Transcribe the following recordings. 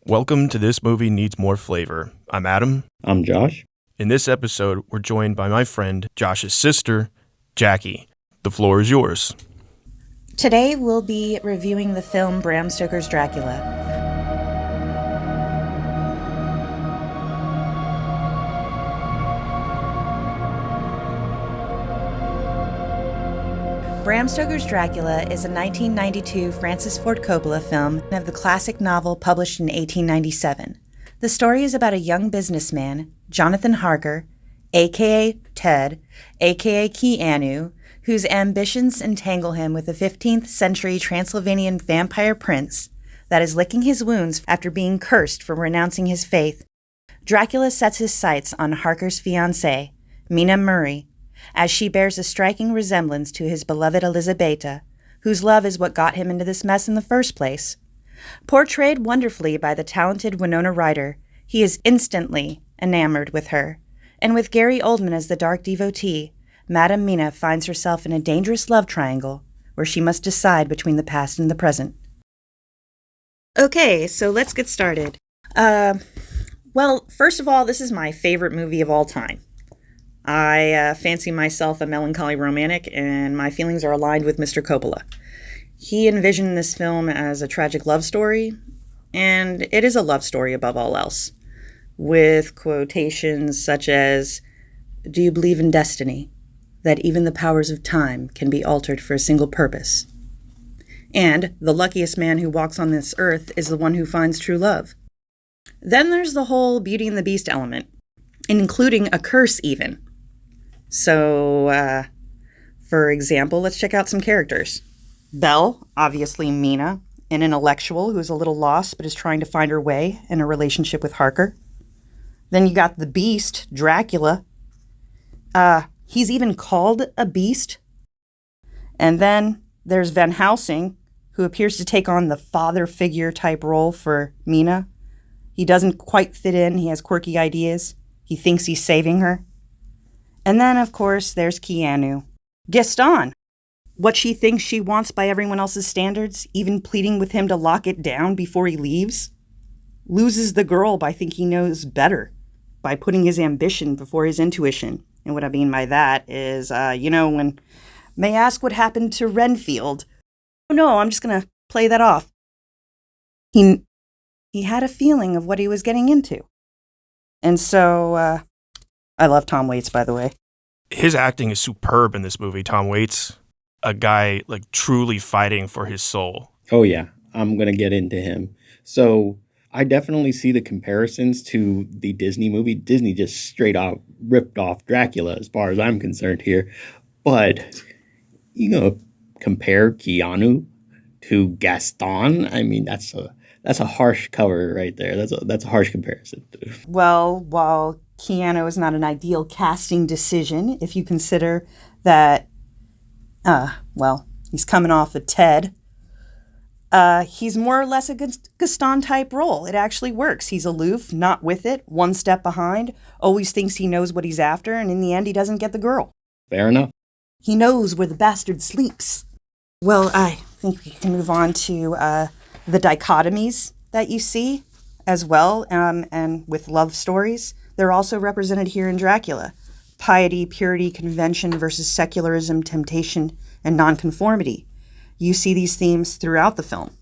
Welcome to This Movie Needs More Flavor. I'm Adam. I'm Josh. In this episode, we're joined by my friend, Josh's sister, Jackie. The floor is yours. Today, we'll be reviewing the film Bram Stoker's Dracula. Bram Stoker's Dracula is a 1992 Francis Ford Coppola film of the classic novel published in 1897. The story is about a young businessman, Jonathan Harker, a.k.a. Ted, a.k.a. Keanu, whose ambitions entangle him with a 15th century Transylvanian vampire prince that is licking his wounds after being cursed for renouncing his faith. Dracula sets his sights on Harker's fiancée, Mina Murray, as she bears a striking resemblance to his beloved Elizabeta, whose love is what got him into this mess in the first place. Portrayed wonderfully by the talented Winona Ryder, he is instantly enamored with her, and with Gary Oldman as the dark devotee, Madame Mina finds herself in a dangerous love triangle where she must decide between the past and the present. Okay, so let's get started. Well, first of all, this is my favorite movie of all time. I fancy myself a melancholy romantic, and my feelings are aligned with Mr. Coppola. He envisioned this film as a tragic love story, and it is a love story above all else, with quotations such as, "Do you believe in destiny? That even the powers of time can be altered for a single purpose? And the luckiest man who walks on this earth is the one who finds true love." Then there's the whole Beauty and the Beast element, including a curse even. So, for example, let's check out some characters. Belle, obviously Mina, an intellectual who's a little lost but is trying to find her way in a relationship with Harker. Then you got the Beast, Dracula. He's even called a beast. And then there's Van Helsing, who appears to take on the father figure type role for Mina. He doesn't quite fit in. He has quirky ideas. He thinks he's saving her. And then, of course, there's Keanu. Gaston, what she thinks she wants by everyone else's standards, even pleading with him to lock it down before he leaves. Loses the girl by thinking he knows better, by putting his ambition before his intuition. And what I mean by that is, when may I ask what happened to Renfield? Oh, no, I'm just going to play that off. He had a feeling of what he was getting into. And so, I love Tom Waits, by the way. His acting is superb in this movie, Tom Waits. A guy, truly fighting for his soul. Oh, yeah. I'm going to get into him. So I definitely see the comparisons to the Disney movie. Disney just straight up ripped off Dracula, as far as I'm concerned here. But, compare Keanu to Gaston. I mean, that's a harsh cover right there. That's a harsh comparison. Well, while Keanu is not an ideal casting decision, if you consider that, he's coming off of Ted. He's more or less a Gaston-type role. It actually works. He's aloof, not with it, one step behind, always thinks he knows what he's after, and in the end, he doesn't get the girl. Fair enough. He knows where the bastard sleeps. Well, I think we can move on to the dichotomies that you see as well, and with love stories. They're also represented here in Dracula. Piety, purity, convention versus secularism, temptation, and nonconformity. You see these themes throughout the film.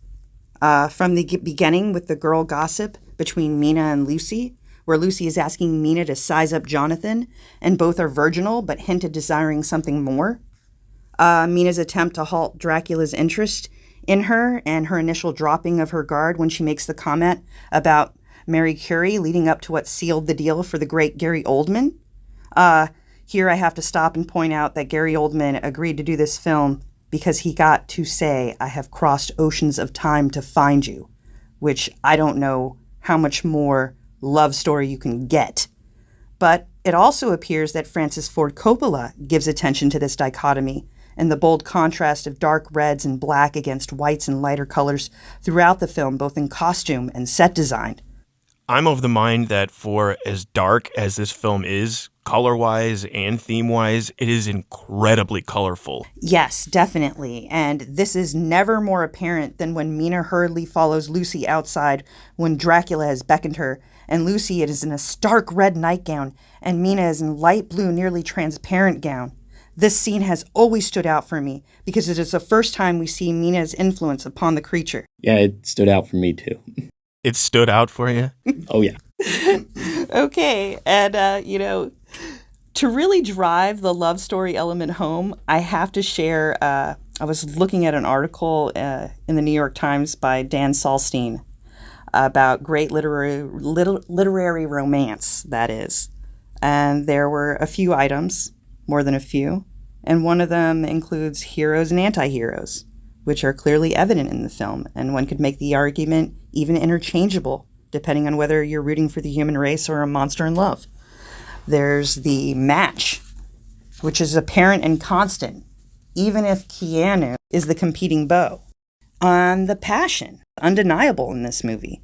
From the beginning with the girl gossip between Mina and Lucy, where Lucy is asking Mina to size up Jonathan, and both are virginal but hint at desiring something more. Mina's attempt to halt Dracula's interest in her and her initial dropping of her guard when she makes the comment about Mary Curie leading up to what sealed the deal for the great Gary Oldman. Here I have to stop and point out that Gary Oldman agreed to do this film because he got to say, "I have crossed oceans of time to find you," which I don't know how much more love story you can get. But it also appears that Francis Ford Coppola gives attention to this dichotomy and the bold contrast of dark reds and black against whites and lighter colors throughout the film, both in costume and set design. I'm of the mind that for as dark as this film is, color-wise and theme-wise, it is incredibly colorful. Yes, definitely. And this is never more apparent than when Mina hurriedly follows Lucy outside when Dracula has beckoned her, and Lucy is in a stark red nightgown, and Mina is in light blue, nearly transparent gown. This scene has always stood out for me because it is the first time we see Mina's influence upon the creature. Yeah, it stood out for me too. It stood out for you? Oh, yeah. Okay, and, to really drive the love story element home, I have to share, I was looking at an article in the New York Times by Dan Saulstein about great literary romance, that is. And there were a few items, more than a few, and one of them includes heroes and anti-heroes, which are clearly evident in the film, and one could make the argument even interchangeable, depending on whether you're rooting for the human race or a monster in love. There's the match, which is apparent and constant, even if Keanu is the competing beau. On the passion, undeniable in this movie.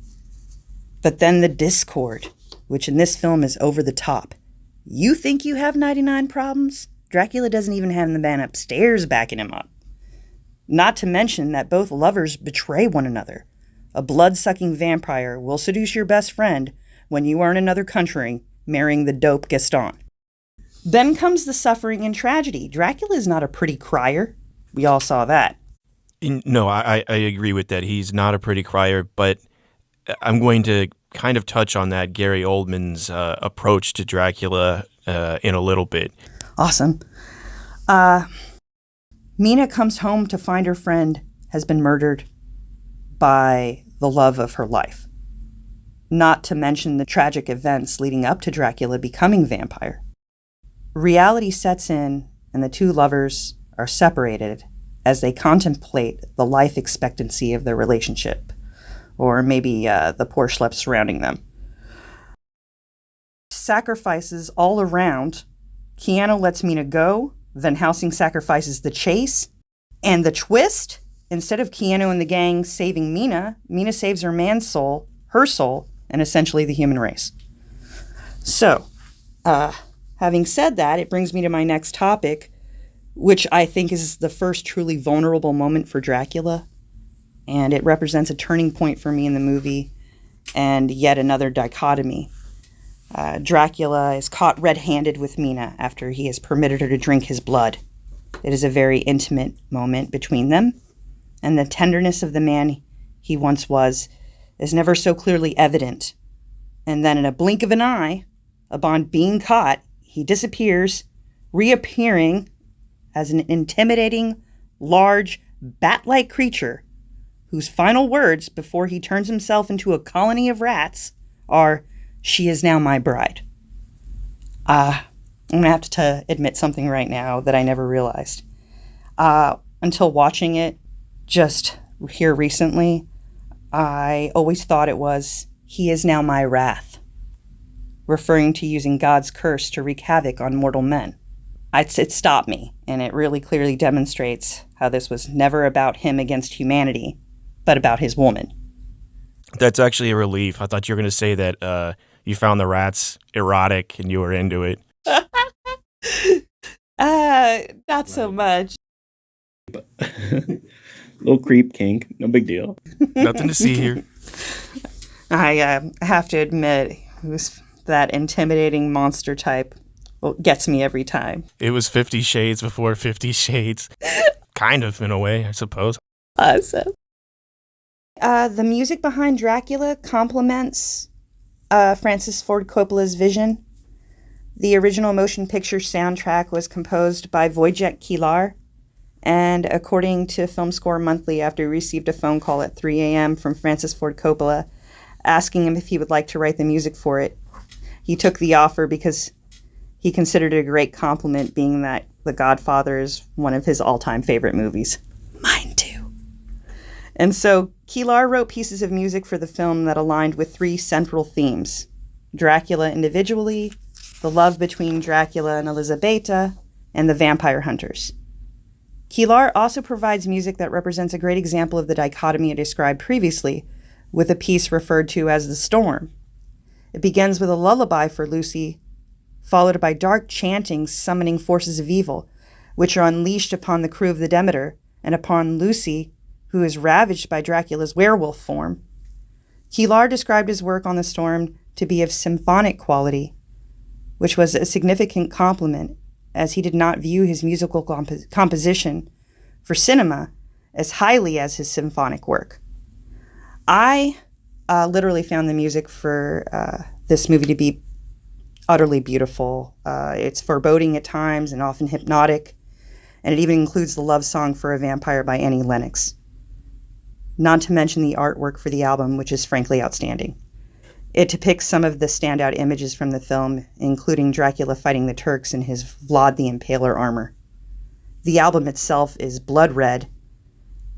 But then the discord, which in this film is over the top. You think you have 99 problems? Dracula doesn't even have the man upstairs backing him up. Not to mention that both lovers betray one another. A blood-sucking vampire will seduce your best friend when you are in another country marrying the dope Gaston. Then comes the suffering and tragedy. Dracula is not a pretty crier. We all saw that. No, I agree with that. He's not a pretty crier, but I'm going to kind of touch on that Gary Oldman's approach to Dracula in a little bit. Awesome. Mina comes home to find her friend has been murdered by the love of her life. Not to mention the tragic events leading up to Dracula becoming vampire. Reality sets in, and the two lovers are separated as they contemplate the life expectancy of their relationship, or maybe the poor schlep surrounding them. Sacrifices all around. Keanu lets Mina go, Van Helsing sacrifices the chase, and the twist, instead of Keanu and the gang saving Mina, Mina saves her man's soul, her soul, and essentially the human race. So, having said that, it brings me to my next topic, which I think is the first truly vulnerable moment for Dracula, and it represents a turning point for me in the movie, and yet another dichotomy. Dracula is caught red-handed with Mina after he has permitted her to drink his blood. It is a very intimate moment between them, and the tenderness of the man he once was is never so clearly evident. And then in a blink of an eye, upon being caught, he disappears, reappearing as an intimidating, large, bat-like creature whose final words before he turns himself into a colony of rats are, "She is now my bride." I'm going to have to admit something right now that I never realized. Until watching it just here recently, I always thought it was, "He is now my wrath," referring to using God's curse to wreak havoc on mortal men. It stopped me, and it really clearly demonstrates how this was never about him against humanity, but about his woman. That's actually a relief. I thought you were going to say that you found the rats erotic and you were into it. Not so much. Little creep kink, no big deal. Nothing to see here. I have to admit, it was that intimidating monster type. Well, gets me every time. It was 50 Shades before 50 Shades. Kind of, in a way, I suppose. Awesome. The music behind Dracula complements Francis Ford Coppola's vision. The original motion picture soundtrack was composed by Wojciech Kilar, and according to Film Score Monthly, after he received a phone call at 3 a.m. from Francis Ford Coppola asking him if he would like to write the music for it, he took the offer because he considered it a great compliment, being that The Godfather is one of his all-time favorite movies. Mine too. And so Kilar wrote pieces of music for the film that aligned with three central themes: Dracula individually, the love between Dracula and Elisabetta, and the vampire hunters. Kilar also provides music that represents a great example of the dichotomy I described previously, with a piece referred to as The Storm. It begins with a lullaby for Lucy, followed by dark chanting summoning forces of evil, which are unleashed upon the crew of the Demeter and upon Lucy, who is ravaged by Dracula's werewolf form. Kilar described his work on the storm to be of symphonic quality, which was a significant compliment, as he did not view his musical composition for cinema as highly as his symphonic work. I literally found the music for this movie to be utterly beautiful. It's foreboding at times and often hypnotic, and it even includes the love song for a vampire by Annie Lennox. Not to mention the artwork for the album, which is frankly outstanding. It depicts some of the standout images from the film, including Dracula fighting the Turks in his Vlad the Impaler armor. The album itself is blood red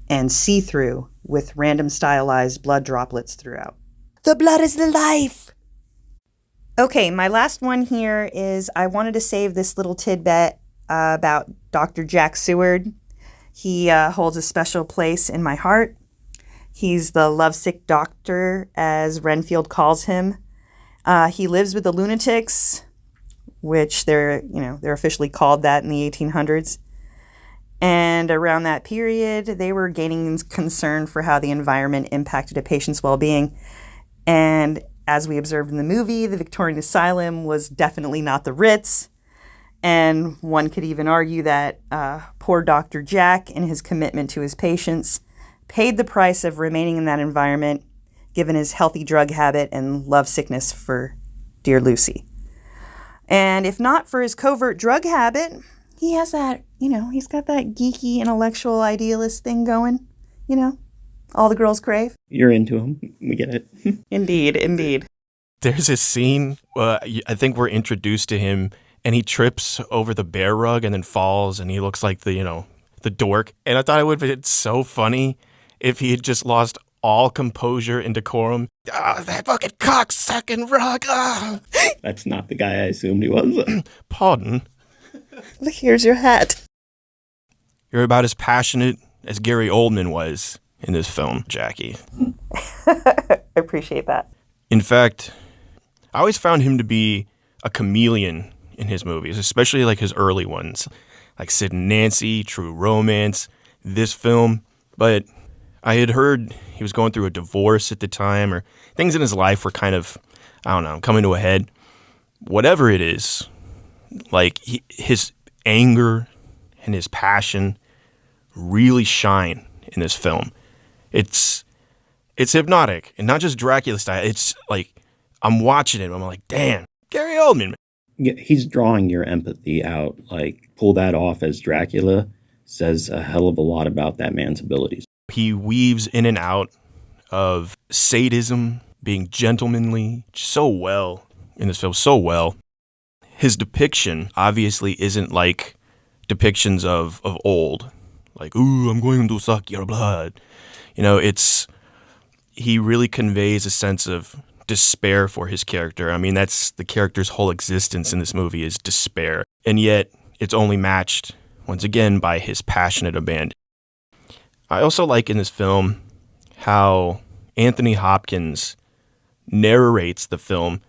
and see-through with random stylized blood droplets throughout. The blood is the life! Okay, my last one here is I wanted to save this little tidbit about Dr. Jack Seward. He holds a special place in my heart. He's the lovesick doctor, as Renfield calls him. He lives with the lunatics, which they're officially called that in the 1800s. And around that period, they were gaining concern for how the environment impacted a patient's well-being. And as we observed in the movie, the Victorian Asylum was definitely not the Ritz. And one could even argue that poor Dr. Jack, in his commitment to his patients, paid the price of remaining in that environment, given his healthy drug habit and love sickness for dear Lucy. And if not for his covert drug habit, he has that, he's got that geeky, intellectual, idealist thing going, all the girls crave. You're into him. We get it. Indeed. There's a scene, I think we're introduced to him, and he trips over the bear rug and then falls, and he looks like the dork. And I thought it would have been so funny if he had just lost all composure and decorum. That fucking cocksucking rug. That's not the guy I assumed he was. Pardon? Here's your hat. You're about as passionate as Gary Oldman was in this film, Jackie. I appreciate that. In fact, I always found him to be a chameleon in his movies, especially like his early ones, like Sid and Nancy, True Romance, this film. But I had heard he was going through a divorce at the time, or things in his life were kind of, coming to a head. Whatever it is, like his anger and his passion really shine in this film. It's hypnotic, and not just Dracula style. It's like I'm watching it, I'm like, damn, Gary Oldman. Man. Yeah, he's drawing your empathy out. Like, pull that off as Dracula says a hell of a lot about that man's abilities. He weaves in and out of sadism, being gentlemanly, so well in this film, so well. His depiction obviously isn't like depictions of old, like, ooh, I'm going to suck your blood. He really conveys a sense of despair for his character. I mean, that's the character's whole existence in this movie is despair. And yet it's only matched, once again, by his passionate abandon. I also like in this film how Anthony Hopkins narrates the film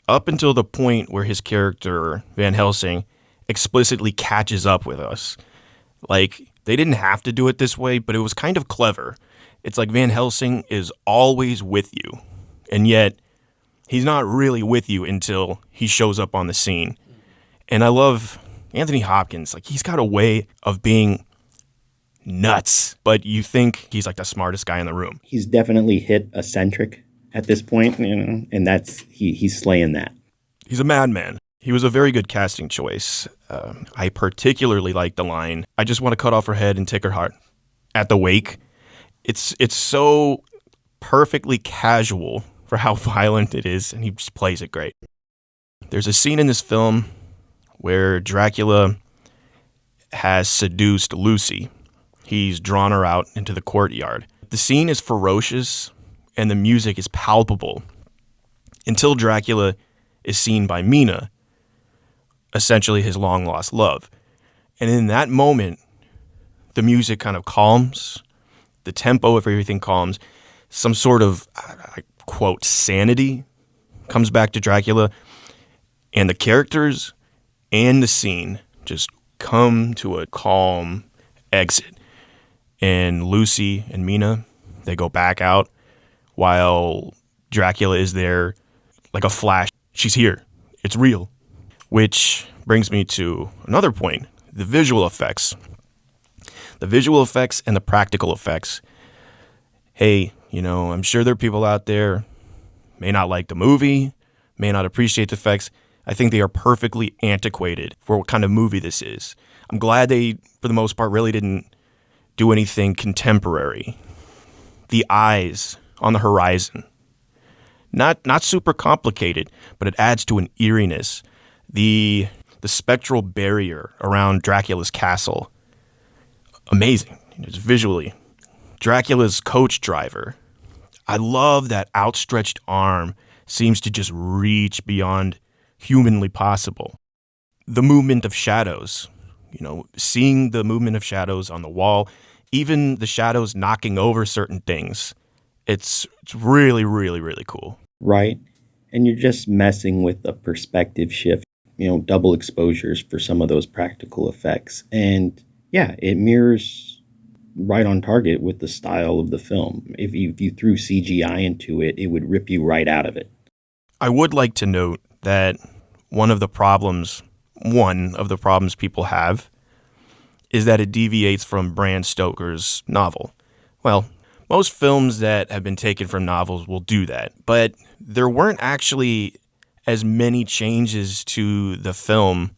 up until the point where his character, Van Helsing, explicitly catches up with us. Like, they didn't have to do it this way, but it was kind of clever. It's like Van Helsing is always with you, and yet he's not really with you until he shows up on the scene. And I love Anthony Hopkins. Like, he's got a way of being nuts, but you think he's like the smartest guy in the room. He's definitely hit eccentric at this point, and that's he's slaying that. He's a madman. He was a very good casting choice. I particularly like the line, "I just want to cut off her head and take her heart," at the wake. It's so perfectly casual for how violent it is, and he just plays it great. There's a scene in this film where Dracula has seduced Lucy. He's drawn her out into the courtyard. The scene is ferocious, and the music is palpable until Dracula is seen by Mina, essentially his long-lost love. And in that moment, the music kind of calms, the tempo of everything calms, some sort of, quote, sanity comes back to Dracula, And the characters and the scene just come to a calm exit. And Lucy and Mina, they go back out while Dracula is there like a flash. She's here. It's real. Which brings me to another point, the visual effects. The visual effects and the practical effects. Hey, I'm sure there are people out there may not like the movie, may not appreciate the effects. I think they are perfectly antiquated for what kind of movie this is. I'm glad they, for the most part, really didn't do anything contemporary. The eyes on the horizon. Not super complicated, but it adds to an eeriness. The spectral barrier around Dracula's castle. Amazing. Just visually. Dracula's coach driver. I love that outstretched arm seems to just reach beyond humanly possible. The movement of shadows. Seeing the movement of shadows on the wall, even the shadows knocking over certain things. It's really, really, really cool. Right. And you're just messing with the perspective shift, double exposures for some of those practical effects. And yeah, it mirrors right on target with the style of the film. If you threw CGI into it, it would rip you right out of it. I would like to note that one of the problems people have is that it deviates from Bram Stoker's novel. Well, most films that have been taken from novels will do that, but there weren't actually as many changes to the film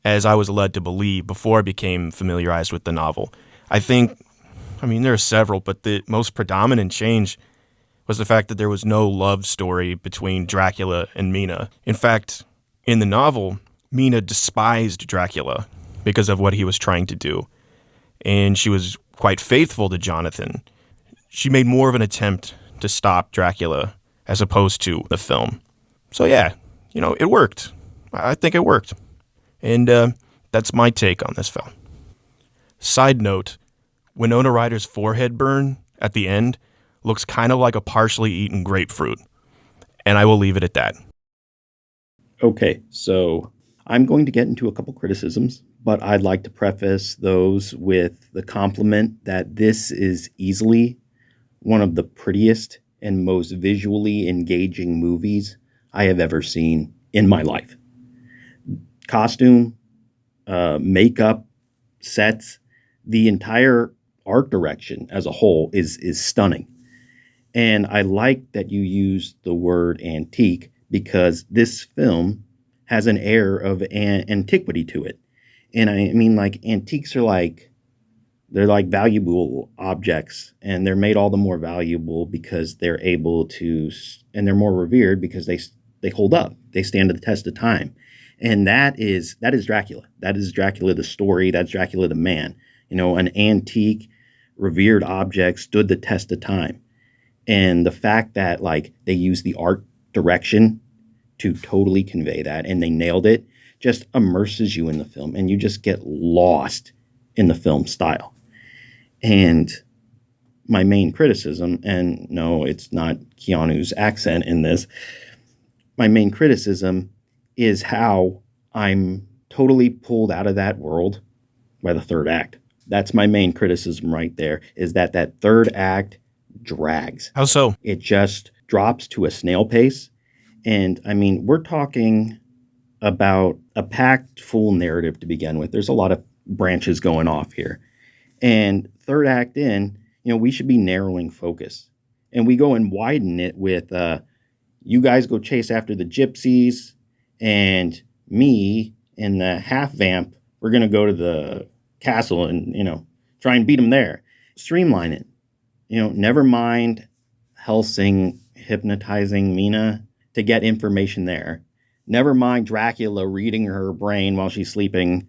as I was led to believe before I became familiarized with the novel. There are several, but the most predominant change was the fact that there was no love story between Dracula and Mina. In fact, in the novel, Mina despised Dracula because of what he was trying to do, and she was quite faithful to Jonathan. She made more of an attempt to stop Dracula as opposed to the film. So yeah, it worked. I think it worked. And that's my take on this film. Side note, Winona Ryder's forehead burn at the end looks kind of like a partially eaten grapefruit. And I will leave it at that. Okay, so I'm going to get into a couple criticisms, but I'd like to preface those with the compliment that this is easily one of the prettiest and most visually engaging movies I have ever seen in my life. Costume, makeup, sets, the entire art direction as a whole is stunning. And I like that you use the word antique because this film has an air of antiquity to it. And I mean, antiques are they're like valuable objects, and they're made all the more valuable because they're able to, and they're more revered because they hold up. They stand the test of time. And that is Dracula. That is Dracula the story. That's Dracula the man. An antique, revered object stood the test of time. And the fact that they use the art direction to totally convey that, and they nailed it, just immerses you in the film, and you just get lost in the film style. And my main criticism, and no, it's not Keanu's accent in this, my main criticism is how I'm totally pulled out of that world by the third act. That's my main criticism right there, is that third act drags. How so? It just drops to a snail pace. And we're talking about a packed full narrative to begin with. There's a lot of branches going off here. And third act in, we should be narrowing focus. And we go and widen it with, you guys go chase after the gypsies, and me and the half vamp, we're going to go to the castle and, try and beat them there. Streamline it. Never mind Helsing hypnotizing Mina to get information there. Never mind Dracula reading her brain while she's sleeping.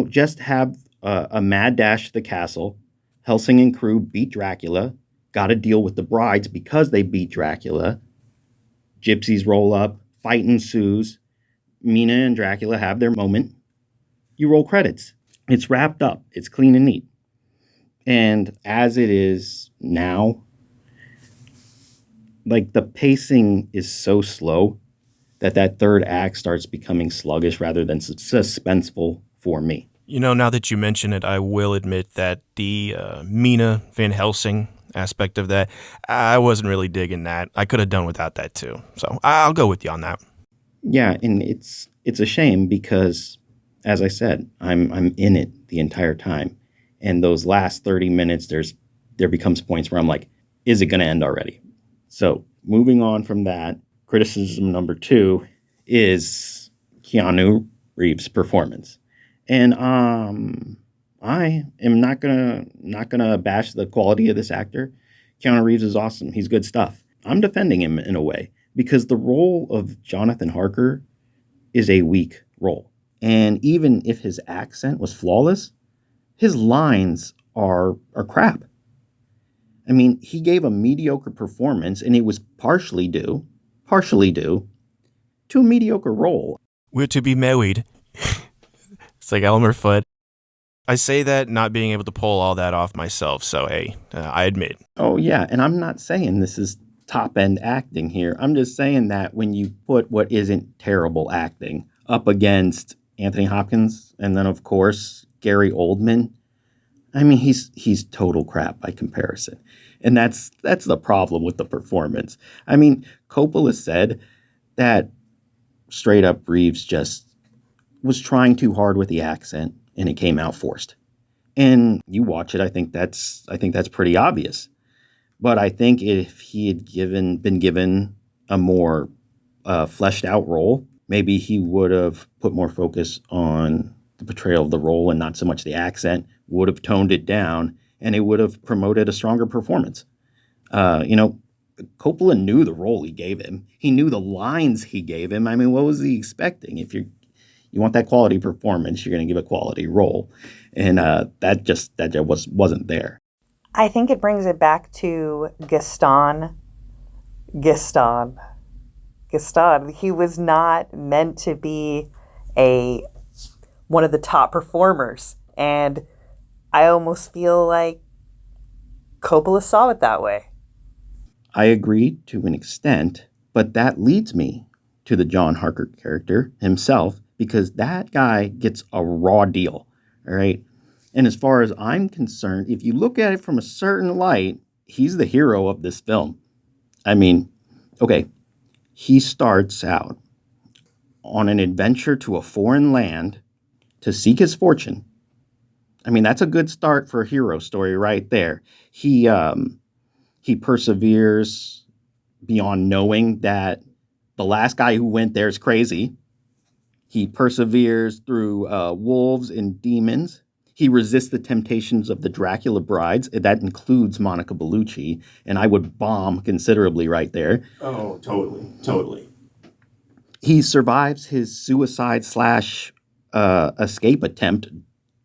Just have a mad dash to the castle. Helsing and crew beat Dracula. Got to deal with the brides because they beat Dracula. Gypsies roll up. Fight ensues. Mina and Dracula have their moment. You roll credits. It's wrapped up. It's clean and neat. And as it is now, the pacing is so slow that third act starts becoming sluggish rather than suspenseful for me. Now that you mention it, I will admit that the Mina Van Helsing aspect of that, I wasn't really digging that. I could have done without that too. So I'll go with you on that. Yeah, and it's a shame because, as I said, I'm in it the entire time, and those last 30 minutes, there becomes points where I'm like, is it going to end already? So moving on from that, criticism number 2 is Keanu Reeves' performance. And I am not gonna bash the quality of this actor. Keanu Reeves is awesome. He's good stuff. I'm defending him in a way because the role of Jonathan Harker is a weak role. And even if his accent was flawless, his lines are crap. I mean, he gave a mediocre performance, and it was partially due to a mediocre role. We're to be married. It's like Elmer Fudd. I say that not being able to pull all that off myself, so hey, I admit. Oh, yeah, and I'm not saying this is top-end acting here. I'm just saying that when you put what isn't terrible acting up against Anthony Hopkins and then, of course, Gary Oldman, I mean, he's total crap by comparison. And that's the problem with the performance. I mean, Coppola said that straight up Reeves just was trying too hard with the accent and it came out forced. And you watch it, I think that's pretty obvious. But I think if he had been given a more fleshed out role, maybe he would have put more focus on the portrayal of the role and not so much the accent, would have toned it down, and it would have promoted a stronger performance. Coppola knew the role he gave him. He knew the lines he gave him. I mean, what was he expecting? If you want that quality performance, you're going to give a quality role. And that just wasn't there. I think it brings it back to Gaston. He was not meant to be one of the top performers. And I almost feel like Coppola saw it that way. I agree to an extent, but that leads me to the John Harker character himself, because that guy gets a raw deal, all right? And as far as I'm concerned, if you look at it from a certain light, he's the hero of this film. I mean, okay, he starts out on an adventure to a foreign land to seek his fortune. I mean, that's a good start for a hero story right there. He perseveres beyond knowing that the last guy who went there is crazy. He perseveres through wolves and demons. He resists the temptations of the Dracula brides. That includes Monica Bellucci, and I would bomb considerably right there. Oh, totally. He survives his suicide / escape attempt,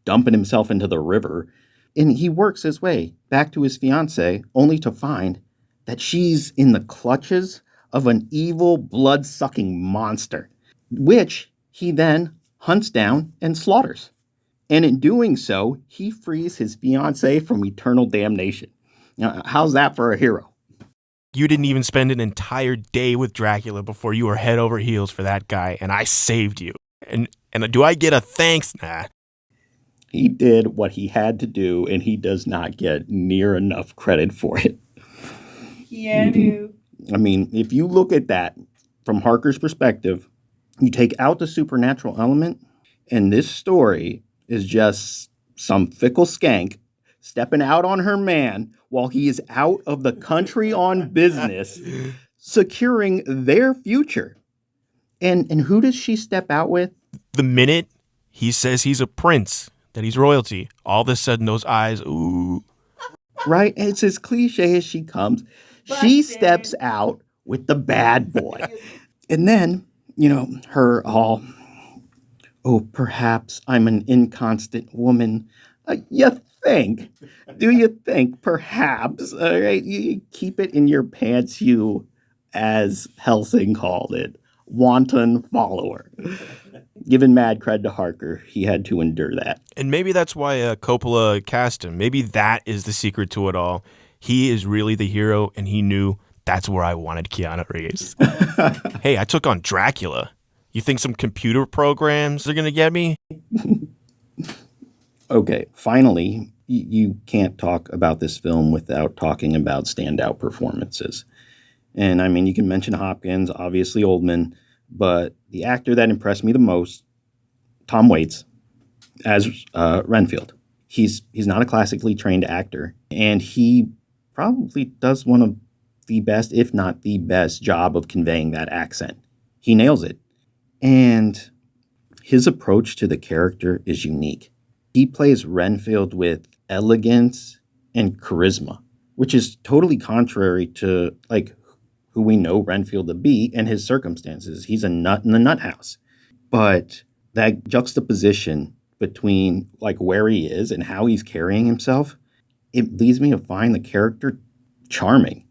dumping himself into the river, and he works his way back to his fiancée, only to find that she's in the clutches of an evil, blood-sucking monster, which he then hunts down and slaughters. And in doing so, he frees his fiancée from eternal damnation. Now, how's that for a hero? You didn't even spend an entire day with Dracula before you were head over heels for that guy, and I saved you. And do I get a thanks? Nah. He did what he had to do, and he does not get near enough credit for it. Yeah, dude. I mean, if you look at that from Harker's perspective, you take out the supernatural element, and this story is just some fickle skank stepping out on her man while he is out of the country on business, securing their future. And who does she step out with? The minute he says he's a prince, that he's royalty, all of a sudden those eyes, ooh. Right? It's as cliche as she comes. She steps out with the bad boy. And then, her all, oh, perhaps I'm an inconstant woman. You think? Do you think? Perhaps. All right? You keep it in your pants, you, as Helsing called it, wanton follower. Given mad cred to Harker, he had to endure that. And maybe that's why Coppola cast him. Maybe that is the secret to it all. He is really the hero, and he knew That's where I wanted Keanu Reeves. Hey, I took on Dracula. You think some computer programs are going to get me? Okay, finally, you can't talk about this film without talking about standout performances. And I mean, you can mention Hopkins, obviously Oldman, but the actor that impressed me the most, Tom Waits, as Renfield. He's not a classically trained actor, and he probably does one of the best, if not the best, job of conveying that accent. He nails it. And his approach to the character is unique. He plays Renfield with elegance and charisma, which is totally contrary to like who we know Renfield to be and his circumstances. He's a nut in the nut house. But that juxtaposition between like where he is and how he's carrying himself, it leads me to find the character charming.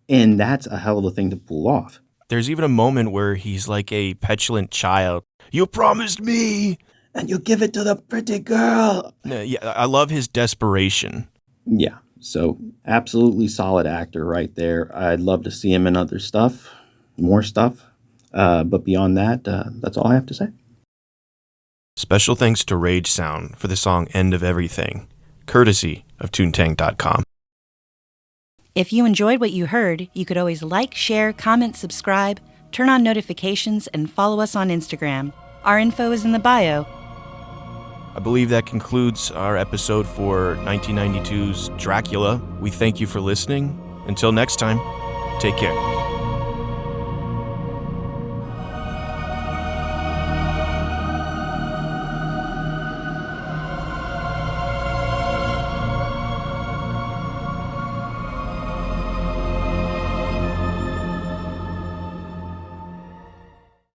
And that's a hell of a thing to pull off. There's even a moment where he's like a petulant child. You promised me! And you give it to the pretty girl. Yeah, I love his desperation. Yeah, so absolutely solid actor right there. I'd love to see him in other stuff, more stuff. But beyond that, that's all I have to say. Special thanks to Rage Sound for the song End of Everything, courtesy of Toontank.com. If you enjoyed what you heard, you could always like, share, comment, subscribe, turn on notifications, and follow us on Instagram. Our info is in the bio. I believe that concludes our episode for 1992's Dracula. We thank you for listening. Until next time, take care.